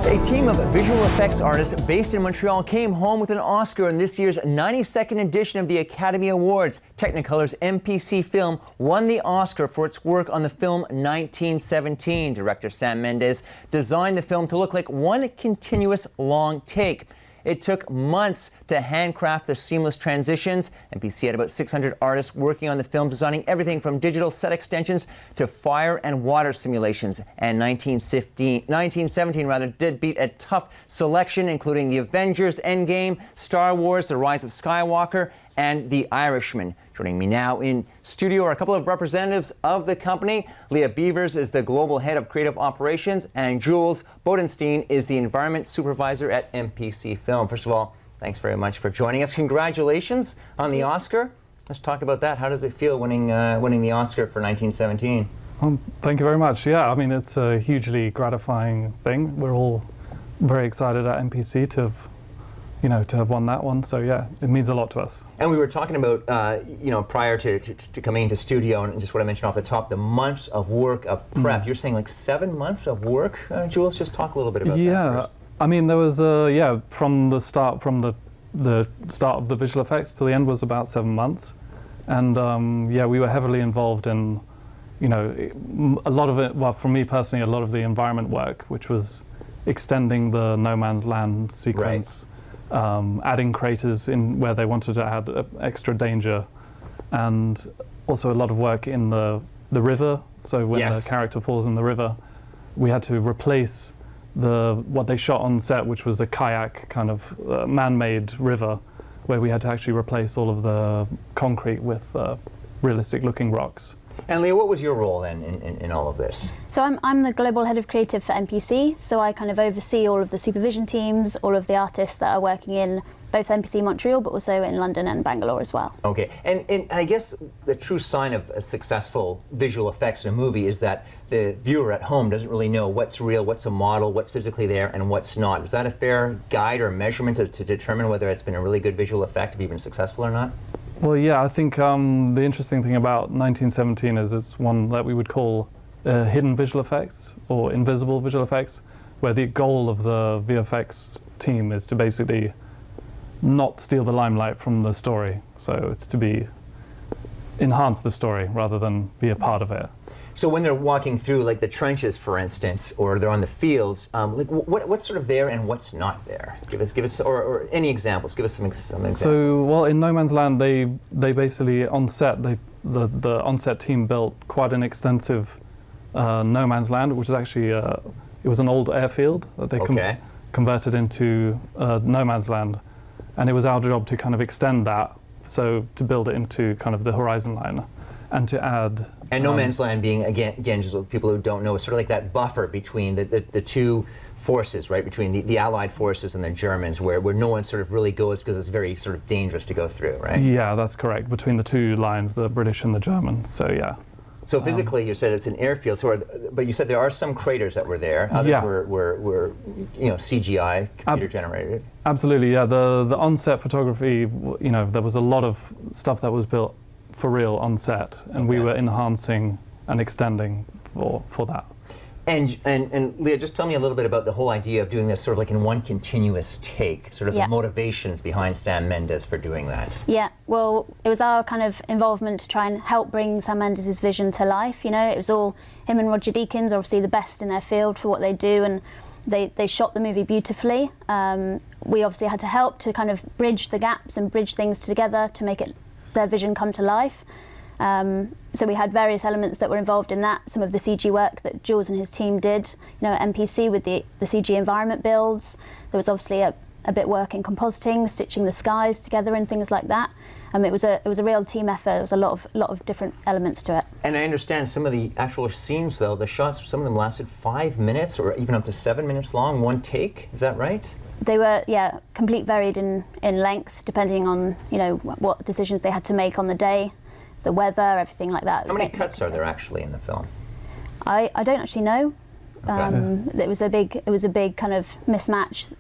A team of visual effects artists based in Montreal came home with an Oscar in this year's 92nd edition of the Academy Awards. Technicolor's MPC film won the Oscar for its work on the film 1917. Director Sam Mendes designed the film to look like one continuous long take. It took months to handcraft the seamless transitions. MPC had about 600 artists working on the film, designing everything from digital set extensions to fire and water simulations. And 1917 did beat a tough selection, including The Avengers, Endgame, Star Wars, The Rise of Skywalker, and The Irishman. Joining me now in studio are a couple of representatives of the company. Leah Beavers is the Global Head of Creative Operations, and Jules Bodenstein is the Environment Supervisor at MPC Film. First of all, thanks very much for joining us. Congratulations on the Oscar. Let's talk about that. How does it feel winning the Oscar for 1917? Thank you very much. Yeah, I mean, it's a hugely gratifying thing. We're all very excited at MPC to have won that one. So yeah, it means a lot to us. And we were talking about, prior to coming into studio, and just what I mentioned off the top, the months of work, of prep. You're saying like 7 months of work, Jules? Just talk a little bit about that. Yeah, I mean, there was, from the start of the visual effects to the end was about 7 months. And we were heavily involved in, a lot of it, well, for me personally, a lot of the environment work, which was extending the no man's land sequence. Right. Adding craters in where they wanted to add extra danger, and also a lot of work in the river. So when the character falls in the river, we had to replace what they shot on set, which was a kayak kind of man-made river, where we had to actually replace all of the concrete with realistic-looking rocks. And Leah, what was your role then in all of this? So I'm the Global Head of Creative for MPC, so I kind of oversee all of the supervision teams, all of the artists that are working in both MPC Montreal, but also in London and Bangalore as well. Okay, and I guess the true sign of a successful visual effects in a movie is that the viewer at home doesn't really know what's real, what's a model, what's physically there, and what's not. Is that a fair guide or measurement to determine whether it's been a really good visual effect, if you've been successful or not? Well, yeah, I think the interesting thing about 1917 is it's one that we would call hidden visual effects or invisible visual effects, where the goal of the VFX team is to basically not steal the limelight from the story. So it's to enhance the story rather than be a part of it. So when they're walking through, like the trenches, for instance, or they're on the fields, like what's sort of there and what's not there? Give us, or any examples. Give us some examples. So, well, in No Man's Land, they basically on set, the on-set team built quite an extensive No Man's Land, which is actually it was an old airfield that they converted into No Man's Land, and it was our job to kind of extend that, so to build it into kind of the horizon line, and to add. And No Man's Land being, again, just with people who don't know, it's sort of like that buffer between the two forces, right? Between the Allied forces and the Germans, where no one sort of really goes because it's very sort of dangerous to go through, right? Yeah, that's correct. Between the two lines, the British and the German. So yeah. So physically, you said it's an airfield. So, but you said there are some craters that were there. Others were CGI, computer generated. Absolutely, yeah. The on-set photography, there was a lot of stuff that was built for real on set, and we were enhancing and extending for that. And Leah, just tell me a little bit about the whole idea of doing this sort of like in one continuous take, sort of the motivations behind Sam Mendes for doing that. Yeah, well, it was our kind of involvement to try and help bring Sam Mendes' vision to life. It was all him and Roger Deakins, obviously the best in their field for what they do, and they shot the movie beautifully. We obviously had to help to kind of bridge the gaps and bridge things together to make their vision come to life. So we had various elements that were involved in that. Some of the CG work that Jules and his team did, at MPC with the CG environment builds. There was obviously a bit work in compositing, stitching the skies together and things like that. It was a real team effort. There was a lot of different elements to it. And I understand some of the actual scenes, though, the shots, some of them lasted 5 minutes or even up to 7 minutes long, one take. Is that right? They were, complete varied in length, depending on, what decisions they had to make on the day, the weather, everything like that. How many cuts are there actually in the film? I don't actually know. It was a big kind of mismatch.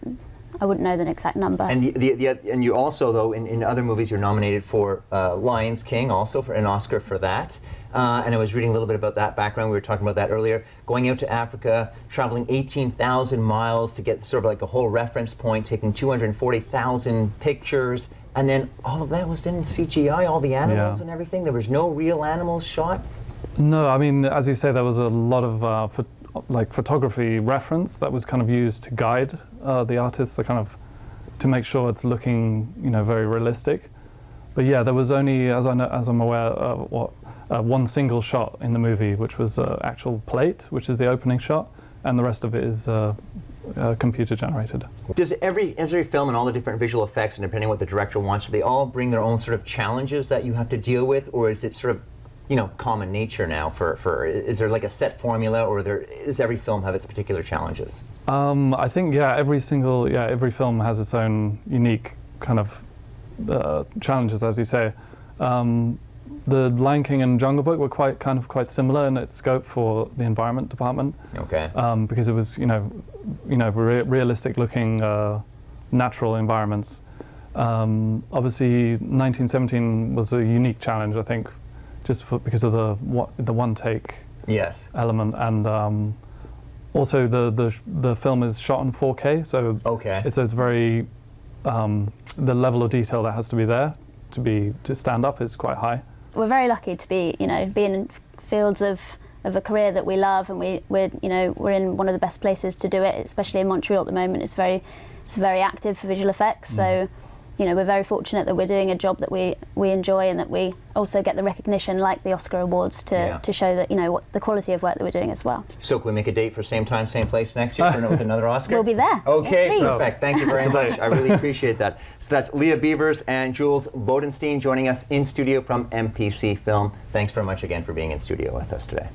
I wouldn't know the exact number. And and you also, though, in other movies, you're nominated for Lion's King, also for an Oscar for that. and I was reading a little bit about that background. We were talking about that earlier. Going out to Africa, traveling 18,000 miles to get sort of like a whole reference point, taking 240,000 pictures, and then all of that was done in CGI, all the animals and everything. There was no real animals shot? No, I mean, as you say, there was a lot of photography reference that was kind of used to guide the artists, to make sure it's looking, very realistic. But yeah, there was only, as I'm aware, one single shot in the movie, which was actual plate, which is the opening shot, and the rest of it is computer generated. Does every film and all the different visual effects, and depending on what the director wants, do they all bring their own sort of challenges that you have to deal with, or is it sort of, common nature now is there like a set formula, or does every film have its particular challenges? I think, every film has its own unique kind of challenges, as you say. The Lion King and Jungle Book were quite similar in its scope for the environment department. Okay. Because it was, realistic looking natural environments. Obviously, 1917 was a unique challenge, I think, just because of the one take element, and also the film is shot in 4K, so it's very the level of detail that has to be there to stand up is quite high. We're very lucky to be being in fields of a career that we love, and we're in one of the best places to do it, especially in Montreal at the moment. It's very active for visual effects, so we're very fortunate that we're doing a job that we enjoy, and that we also get the recognition like the Oscar Awards to show that what the quality of work that we're doing as well. So can we make a date for same time, same place next year with another Oscar? We'll be there. Okay, yes, perfect. Thank you very much. I really appreciate that. So that's Leah Beavers and Jules Bodenstein joining us in studio from MPC Film. Thanks very much again for being in studio with us today.